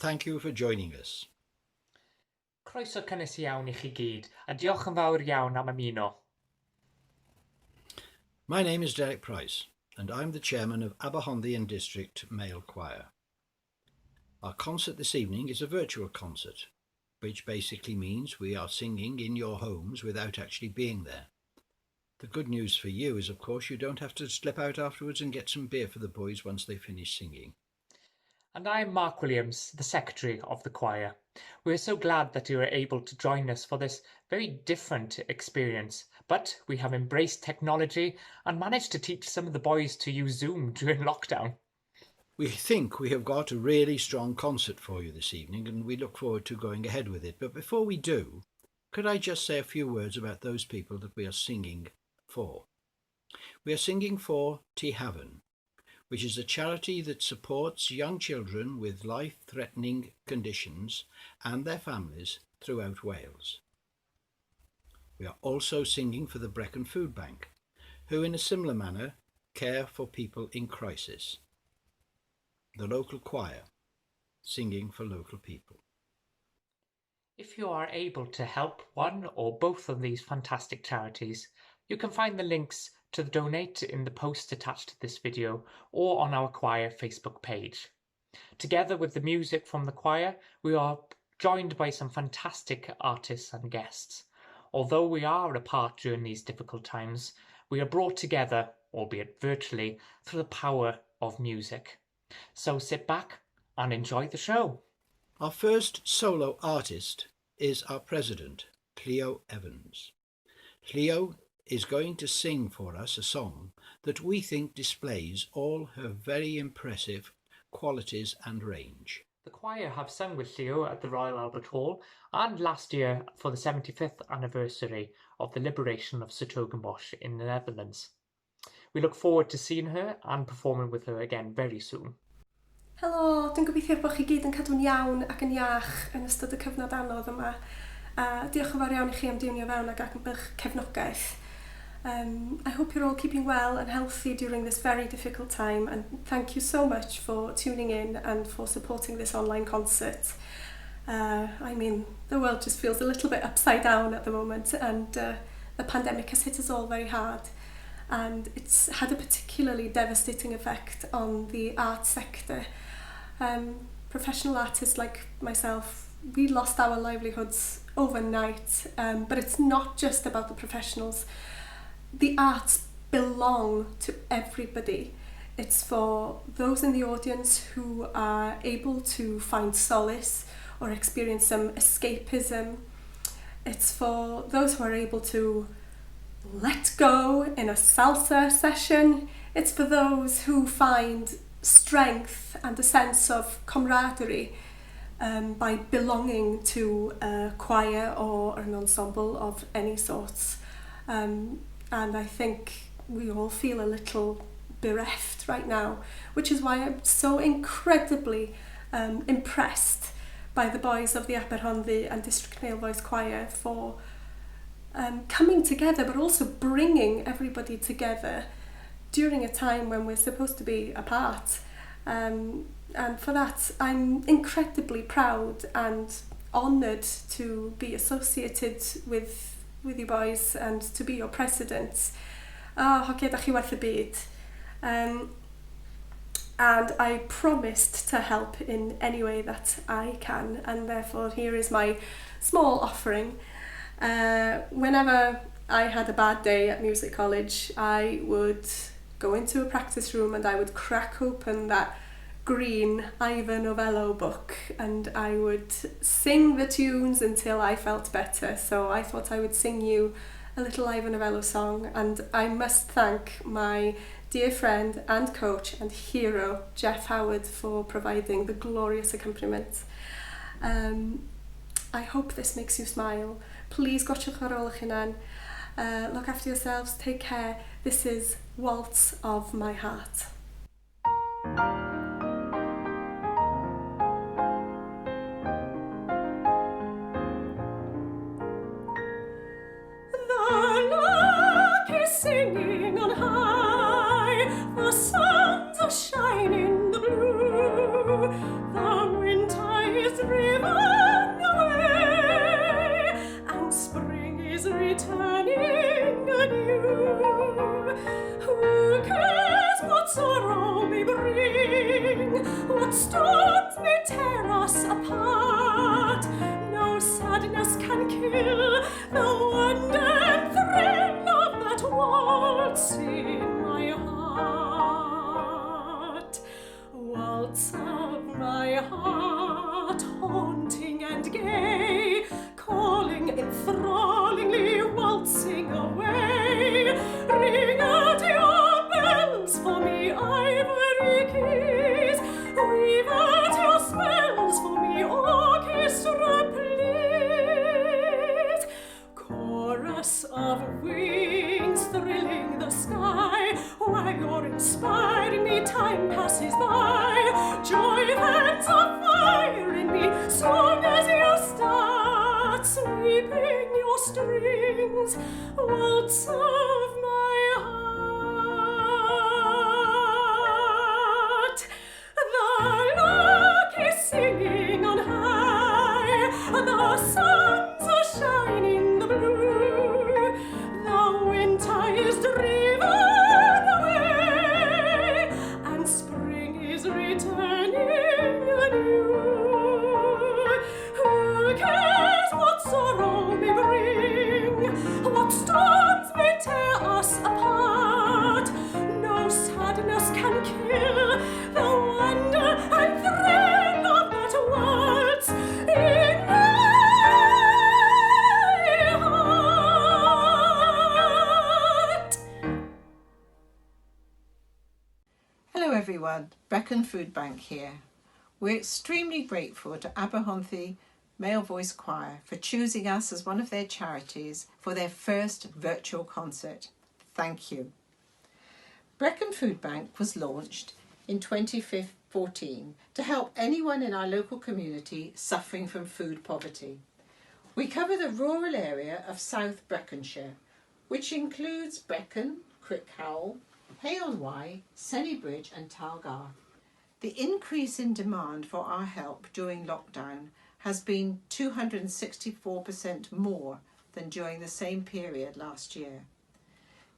thank you for joining us. Croeso cynnes iawn I chi gyd, a diolch yn fawr iawn am ymuno. My name is Derek Price, and I'm the chairman of Aberhonddu District Male Choir. Our concert this evening is a virtual concert, which basically means we are singing in your homes without actually being there. The good news for you is, of course, you don't have to slip out afterwards and get some beer for the boys once they finish singing. And I'm Marc Williams, the secretary of the choir. We're so glad that you are able to join us for this very different experience, but we have embraced technology and managed to teach some of the boys to use Zoom during lockdown. We think we have got a really strong concert for you this evening, and we look forward to going ahead with it. But before we do, could I just say a few words about those people that we are singing for? We are singing for Hafan, which is a charity that supports young children with life-threatening conditions and their families throughout Wales. We are also singing for the Brecon Foodbank, who in a similar manner care for people in crisis. The local choir, singing for local people. If you are able to help one or both of these fantastic charities, you can find the links to donate in the post attached to this video or on our choir Facebook page. Together with the music from the choir, we are joined by some fantastic artists and guests. Although we are apart during these difficult times, we are brought together, albeit virtually, through the power of music. So sit back and enjoy the show. Our first solo artist is our president, Llio Evans. Llio is going to sing for us a song that we think displays all her very impressive qualities and range. The choir have sung with Llio at the Royal Albert Hall and last year for the 75th anniversary of the liberation of Hertogenbosch in the Netherlands. We look forward to seeing her and performing with her again very soon. Helo, dwi'n gobeithio bod chi gyd yn cadw'n iawn ac yn iach yn ystod y cyfnod anodd yma. Diolch yn fawr iawn I chi am diwnio fewn ac am eich cefnogaeth. I hope you're all keeping well and healthy during this very difficult time, and thank you so much for tuning in and for supporting this online concert. I mean, the world just feels a little bit upside down at the moment, and the pandemic has hit us all very hard, and it's had a particularly devastating effect on the art sector. Professional artists like myself, we lost our livelihoods overnight, but it's not just about the professionals. The arts belong to everybody. It's for those in the audience who are able to find solace or experience some escapism. It's for those who are able to let go in a salsa session. It's for those who find strength and a sense of camaraderie by belonging to a choir or an ensemble of any sorts. And I think we all feel a little bereft right now, which is why I'm so incredibly impressed by the boys of the Aberhonddu and District Male Voice Choir for coming together, but also bringing everybody together during a time when we're supposed to be apart. And for that, I'm incredibly proud and honoured to be associated with you boys and to be your president. Hogia, da chi werth y byd. And I promised to help in any way that I can, and therefore here is my small offering. Whenever I had a bad day at music college, I would go into a practice room and I would crack open that green Ivor Novello book and I would sing the tunes until I felt better. So I thought I would sing you a little Ivor Novello song, and I must thank my dear friend and coach and hero Jeff Howard for providing the glorious accompaniment. I hope this makes you smile. Please gotchwch ar ôl eich hunan. Look after yourselves, take care. This is Waltz of My Heart. Singing on high, the suns are shining the blue, the wind tide that sweeping your strings, waltz of my heart. The lark is singing on high, the suns are shining the blue, the winter is driven away, and spring is returning anew. Who cares what sorrow may bring, what storms may tear us apart? No sadness can kill the wonder and thrill of that waltz in my heart. Hello everyone, Brecon Foodbank here. We're extremely grateful to Aberhonddu Male Voice Choir for choosing us as one of their charities for their first virtual concert. Thank you. Brecon Foodbank was launched in 2014 to help anyone in our local community suffering from food poverty. We cover the rural area of South Breconshire, which includes Brecon, Crickhowell, Hay-on-Wye, Sennybridge and Talgar. The increase in demand for our help during lockdown has been 264% more than during the same period last year.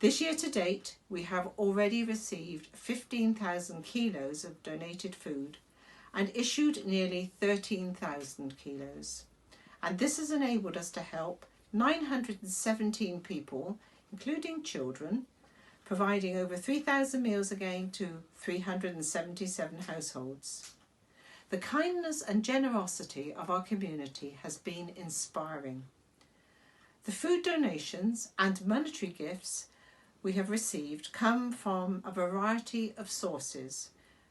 This year to date, we have already received 15,000 kilos of donated food and issued nearly 13,000 kilos. And this has enabled us to help 917 people, including children, providing over 3,000 meals again to 377 households. The kindness and generosity of our community has been inspiring. The food donations and monetary gifts we have received come from a variety of sources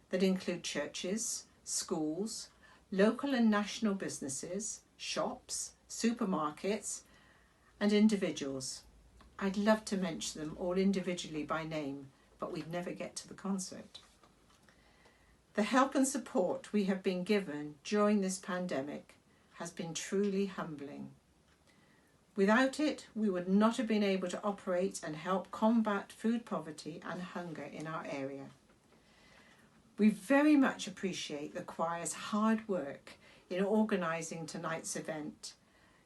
that include churches, schools, local and national businesses, shops, supermarkets, and individuals. I'd love to mention them all individually by name, but we'd never get to the concert. The help and support we have been given during this pandemic has been truly humbling. Without it, we would not have been able to operate and help combat food poverty and hunger in our area. We very much appreciate the choir's hard work in organising tonight's event.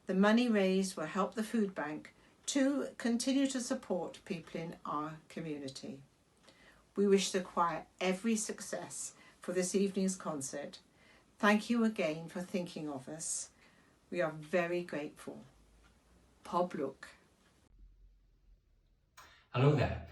The money raised will help the food bank to continue to support people in our community. We wish the choir every success for this evening's concert. Thank you again for thinking of us. We are very grateful. Pobluk. Hello there.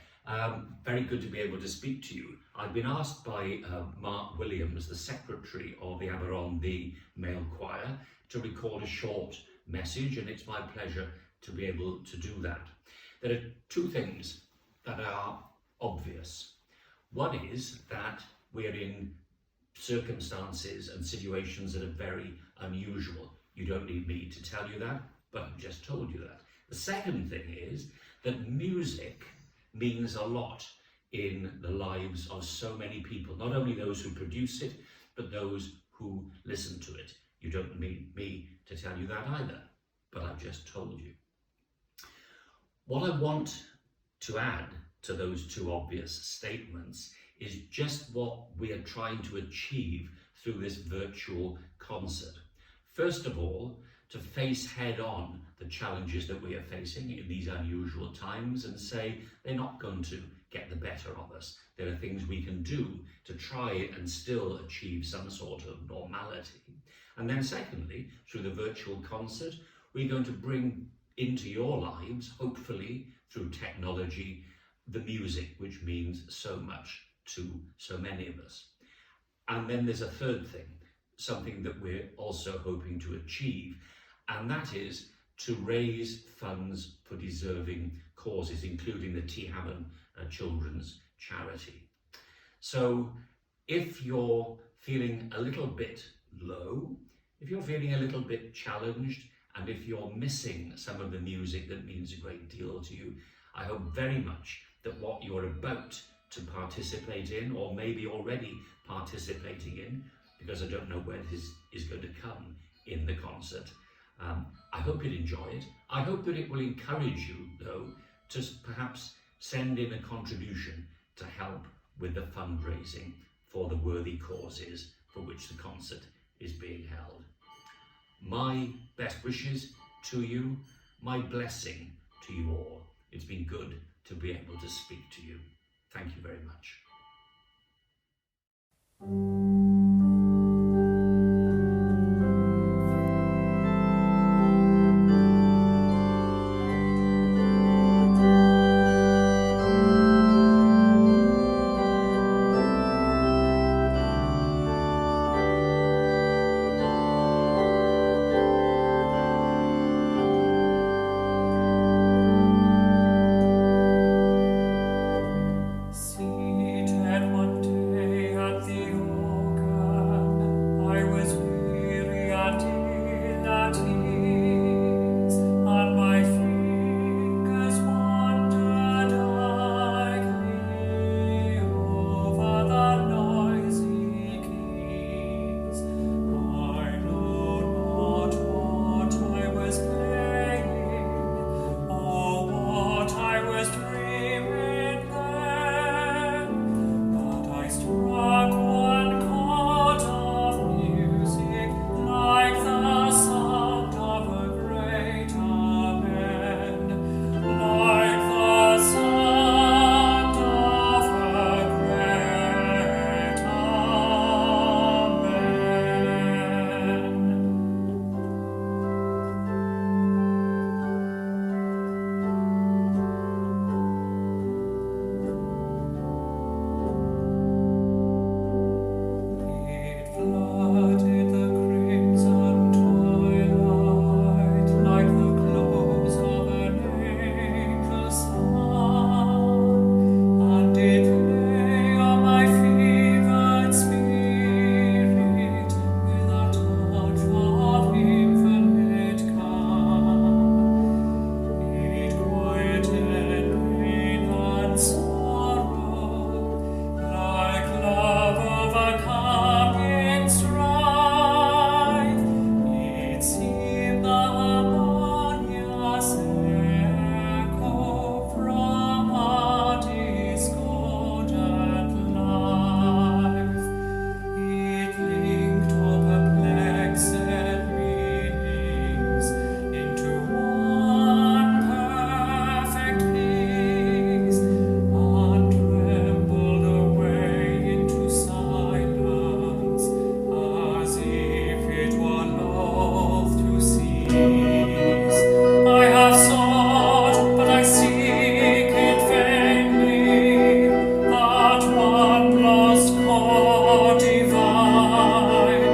Very good to be able to speak to you. I've been asked by Marc Williams, the Secretary of the Aberhonddu Male Choir, to record a short message, and it's my pleasure to be able to do that. There are two things that are obvious. One is that we're in circumstances and situations that are very unusual. You don't need me to tell you that, but I've just told you that. The second thing is that music means a lot in the lives of so many people, not only those who produce it, but those who listen to it. You don't need me to tell you that either, but I've just told you. What I want to add to those two obvious statements is just what we are trying to achieve through this virtual concert. First of all, to face head on the challenges that we are facing in these unusual times and say they're not going to get the better of us. There are things we can do to try and still achieve some sort of normality. And then secondly, through the virtual concert, we're going to bring into your lives, hopefully through technology, the music, which means so much to so many of us. And then there's a third thing, something that we're also hoping to achieve, and that is to raise funds for deserving causes, including the Hafan Children's Charity. So if you're feeling a little bit low, if you're feeling a little bit challenged, and if you're missing some of the music that means a great deal to you, I hope very much that what you're about to participate in, or maybe already participating in, because I don't know where this is going to come in the concert, I hope you'll enjoy it. I hope that it will encourage you, though, to perhaps send in a contribution to help with the fundraising for the worthy causes for which the concert is being held. My best wishes to you, my blessing to you all. It's been good to be able to speak to you. Thank you very much. Seated one day at the organ, I was weary and ill at ease, and my fingers wandered idly over the noisy keys. I know not what I was playing, or what I was dreaming then, but I struck one chord of music like the sound of a great amen, like the sound of a great amen. It flooded the crimson twilight like the close of an angel's song, and it lay on my fevered spirit with a touch of infinite calm. It quieted pain and sorrow like love overcoming strife. It seemed the harmonious echo from a discordant life. It linked all perplexed meanings into one perfect peace, and trembled away into silence, as if it were loath to cease. I have sought, but I seek it vainly, that one lost chord divine,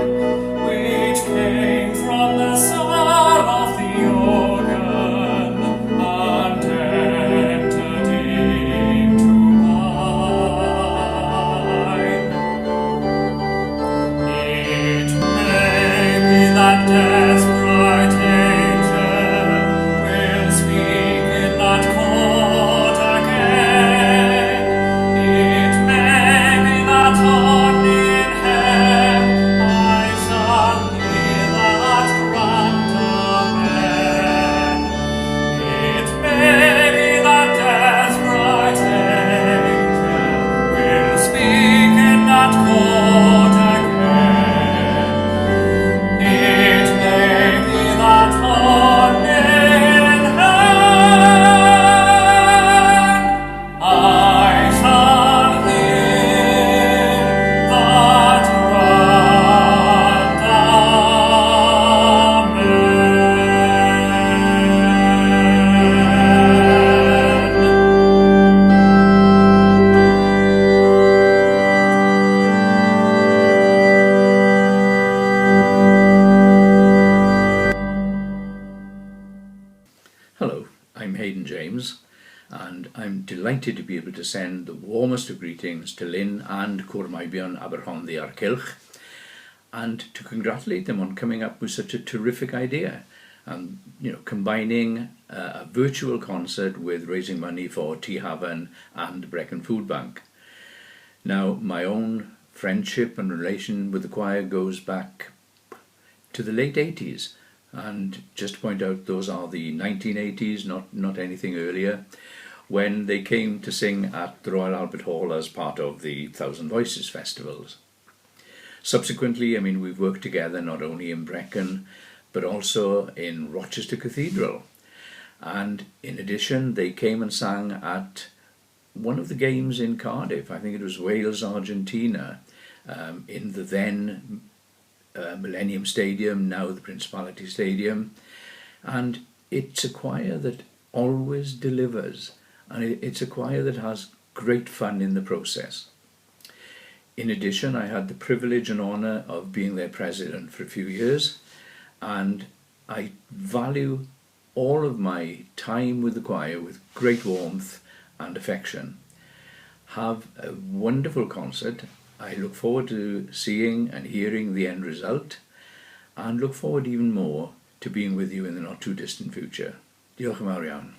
which came from the soul of the organ and entered into mine. It may be that death's bright angel will speak in that chord again. It may be that on in hell I shall hear that grand amen. It may be that death's bright angel will speak in that chord again. It may be that on in heaven I shall hear that grand Hello, I'm Haydn James, and I'm delighted to be able to send the warmest of greetings to Lyn and Cwrmaibion Aberhonddu District, and to congratulate them on coming up with such a terrific idea, and combining a virtual concert with raising money for Hafan and Brecon Foodbank. Now, my own friendship and relation with the choir goes back to the late 80s, And just to point out, those are the 1980s, not anything earlier, when they came to sing at the Royal Albert Hall as part of the Thousand Voices festivals. Subsequently, I mean, we've worked together not only in Brecon, but also in Rochester Cathedral. And in addition, they came and sang at one of the games in Cardiff. I think it was Wales-Argentina, in the then Millennium Stadium, now the Principality Stadium. And it's a choir that always delivers, and it's a choir that has great fun in the process. In addition, I had the privilege and honour of being their president for a few years, and I value all of my time with the choir with great warmth and affection. Have a wonderful concert. I look forward to seeing and hearing the end result, and look forward even more to being with you in the not too distant future. Diolch yn fawr iawn.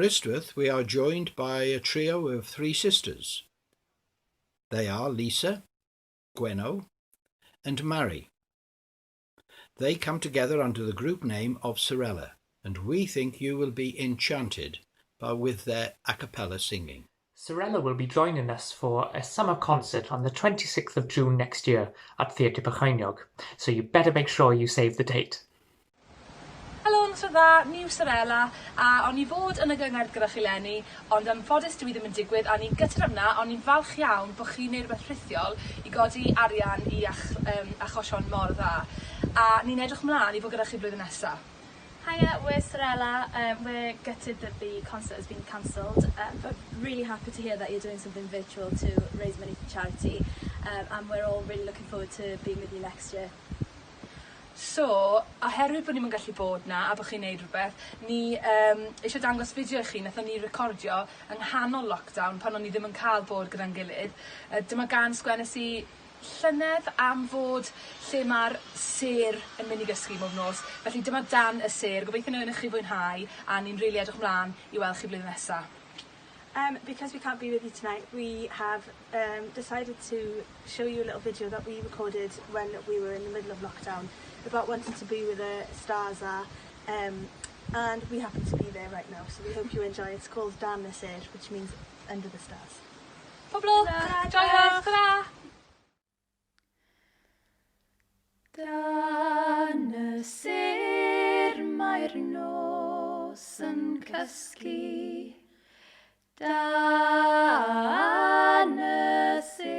Aberystwyth, we are joined by a trio of 3 sisters. They are Lisa, Gwenno, and Mary. They come together under the group name of Sorela, and we think you will be enchanted with their a cappella singing. Sorela will be joining us for a summer concert on the 26th of June next year at Theatr Brecon, so you better make sure you save the date. Helo, noswaith dda, ni yw Sorela, a o'n i fod yn y gyngor gyda chi Lenny, ond yn ffodus dwi ddim yn digwydd, a ni'n gytid yna, ond ni'n falch iawn bod chi'n neud rhywbeth rhithiol i godi arian i achosion mor dda. A ni'n edrych mlaen i fod gyda chi blwyddyn nesaf. Hiya, we're Sorela. We're gutted that the concert has been cancelled, but really happy to hear that you're doing something virtual to raise money for charity, and we're all really looking forward to being with you next year. So, oherwydd bod ni'n gallu bod na a bod chi'n neud rhywbeth, ni eisiau dangos fideo i chi nathon ni recordio yng nghanol lockdown pan o'n i ddim yn cael bod gyda'n gilydd. Dyma gan sgwennes i llynedd am fod lle mae'r ser yn mynd i gysgu bob nos. Felly dyma dan y ser. Gobeithio wnawn chi fwynhau a ni'n rili edrych mlaen i weld chi blwyddyn nesaf. Because we can't be with you tonight, we have decided to show you a little video that we recorded when we were in the middle of lockdown about wanting to be where the stars are, and we happen to be there right now, so we hope you enjoy. It's called Dan y Ser, which means under the stars. Poblwch! Joio! Ta-ra! Dan y ser mae'r nos yn cysgu, dan y ser,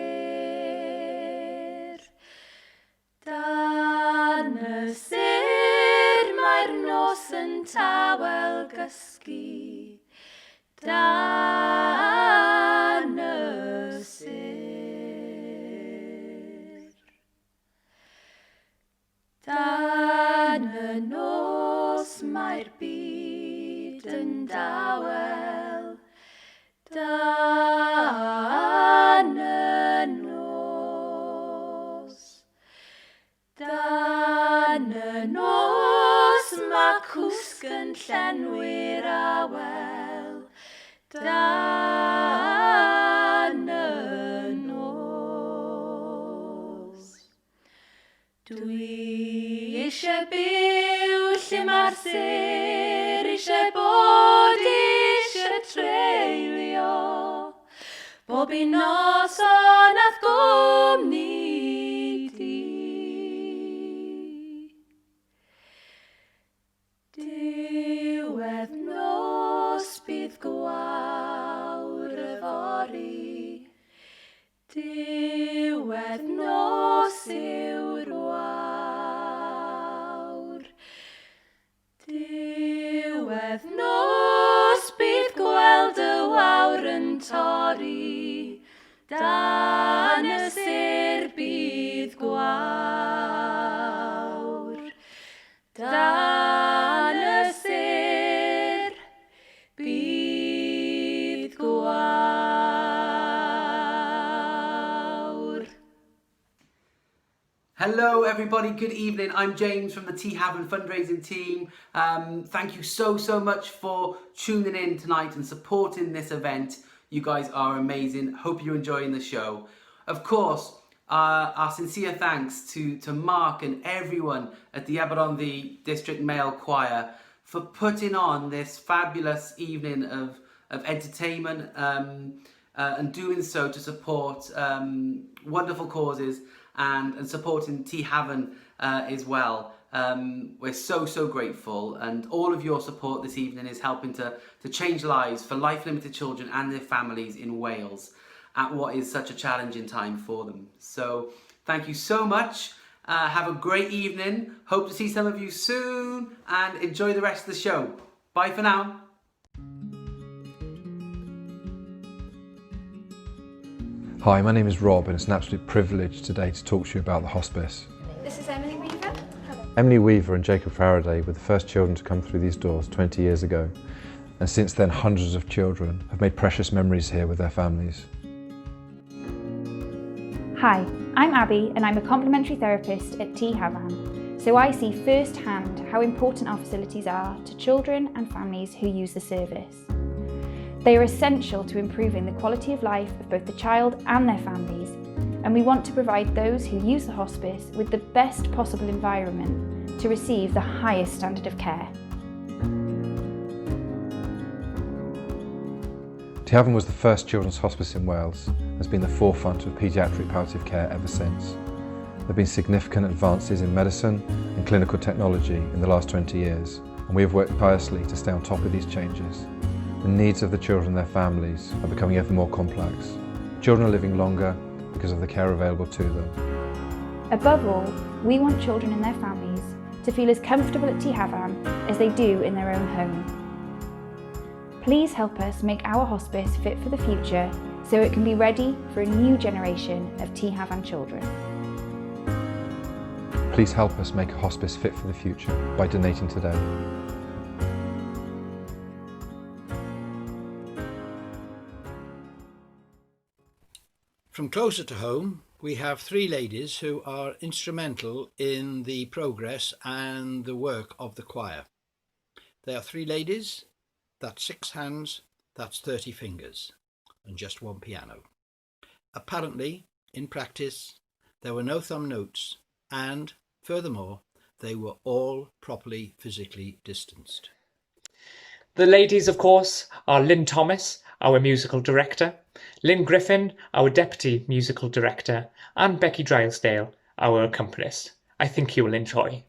dan y ser mae'r nos yn tawel gysgu, dan y ser. Dan y nos mae'r byd yn dawel, dan y nos. Dan y nos mae cwsg yn llenwi'r awel, dan y nos. Dwi eisiau byw lle mae'r ser, eisiau bod eisiau treulio, bob un noson ath gwmni di. Diwedd nos bydd gwawr y fori, diwedd nos yw'r wawr. Diwedd nos bydd gweld y wawr yn torri, dan y ser bydd gwawr. Dan y ser bydd gwawr. Hello everybody, good evening. I'm James from the Hafan fundraising team. Thank you so much for tuning in tonight and supporting this event. You guys are amazing. Hope you're enjoying the show. Of course, our sincere thanks to Mark and everyone at the Aberhonddu District Male Choir for putting on this fabulous evening of entertainment and doing so to support wonderful causes and supporting Hafan as well. We're so grateful, and all of your support this evening is helping to change lives for life-limited children and their families in Wales at what is such a challenging time for them. So thank you so much. Have a great evening. Hope to see some of you soon, and enjoy the rest of the show. Bye for now. Hi, my name is Rob, and it's an absolute privilege today to talk to you about the hospice. This is Emily Weaver. Emily Weaver and Jacob Faraday were the first children to come through these doors 20 years ago, and since then hundreds of children have made precious memories here with their families. Hi, I'm Abby and I'm a complementary therapist at Hafan, so I see firsthand how important our facilities are to children and families who use the service. They are essential to improving the quality of life of both the child and their families, and we want to provide those who use the hospice with the best possible environment to receive the highest standard of care. Hafan was the first children's hospice in Wales and has been the forefront of paediatric palliative care ever since. There have been significant advances in medicine and clinical technology in the last 20 years, and we have worked tirelessly to stay on top of these changes. The needs of the children and their families are becoming ever more complex. Children are living longer because of the care available to them. Above all, we want children and their families to feel as comfortable at Hafan as they do in their own home. Please help us make our hospice fit for the future so it can be ready for a new generation of Hafan children. Please help us make a hospice fit for the future by donating today. From closer to home, we have three ladies who are instrumental in the progress and the work of the choir. They are three ladies, that's 6 hands, that's 30 fingers, and just one piano. Apparently, in practice, there were no thumb notes, and furthermore, they were all properly physically distanced. The ladies, of course, are Lyn Thomas, our musical director, Lynne Griffin, our deputy musical director, and Becky Drysdale, our accompanist. I think you will enjoy.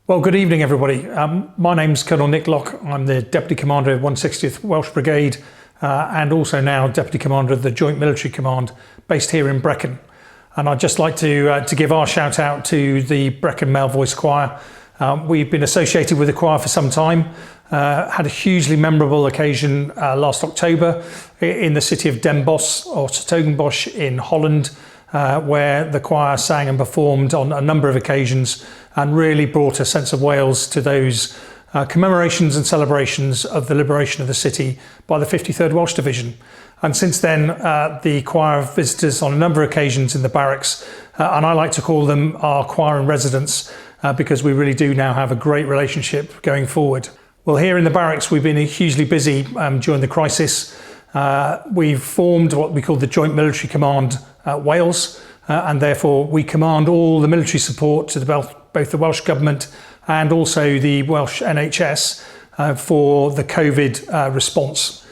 Well, good evening, everybody. My name's Colonel Nick Locke. I'm the Deputy Commander of 160th Welsh Brigade and also now Deputy Commander of the Joint Military Command based here in Brecon. And I'd just like to give our shout out to the Brecon Male Voice Choir. We've been associated with the choir for some time, had a hugely memorable occasion last October in the city of Den Bosch or 's-Hertogenbosch in Holland, where the choir sang and performed on a number of occasions and really brought a sense of Wales to those commemorations and celebrations of the liberation of the city by the 53rd Welsh Division. And since then, the choir have visited us on a number of occasions in the barracks, and I like to call them our choir in residence because we really do now have a great relationship going forward. Well, here in the barracks, we've been hugely busy during the crisis. We've formed what we call the Joint Military Command Wales, and therefore we command all the military support to both the Welsh Government and also the Welsh NHS for the COVID response.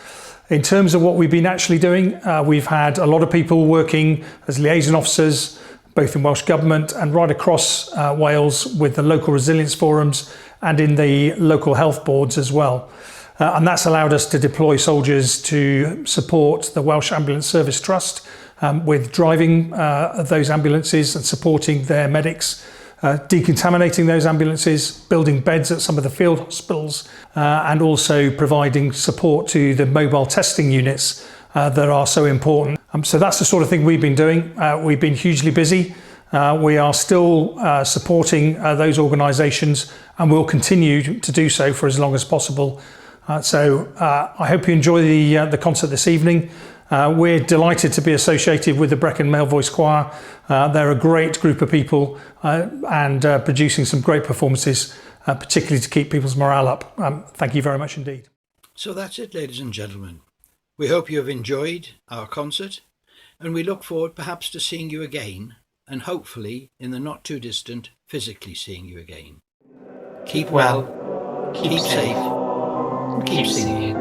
In terms of what we've been actually doing, we've had a lot of people working as liaison officers, both in Welsh Government and right across Wales with the local resilience forums and in the local health boards as well. And that's allowed us to deploy soldiers to support the Welsh Ambulance Service Trust with driving those ambulances and supporting their medics, decontaminating those ambulances, building beds at some of the field hospitals, and also providing support to the mobile testing units that are so important. So that's the sort of thing we've been doing. We've been hugely busy. We are still supporting those organisations and will continue to do so for as long as possible. So I hope you enjoy the concert this evening. We're delighted to be associated with the Brecon Male Voice Choir. They're a great group of people and producing some great performances, particularly to keep people's morale up. Thank you very much indeed. So that's it, ladies and gentlemen. We hope you have enjoyed our concert, and we look forward perhaps to seeing you again, and hopefully in the not too distant physically seeing you again. Keep well, keep safe, and keep singing.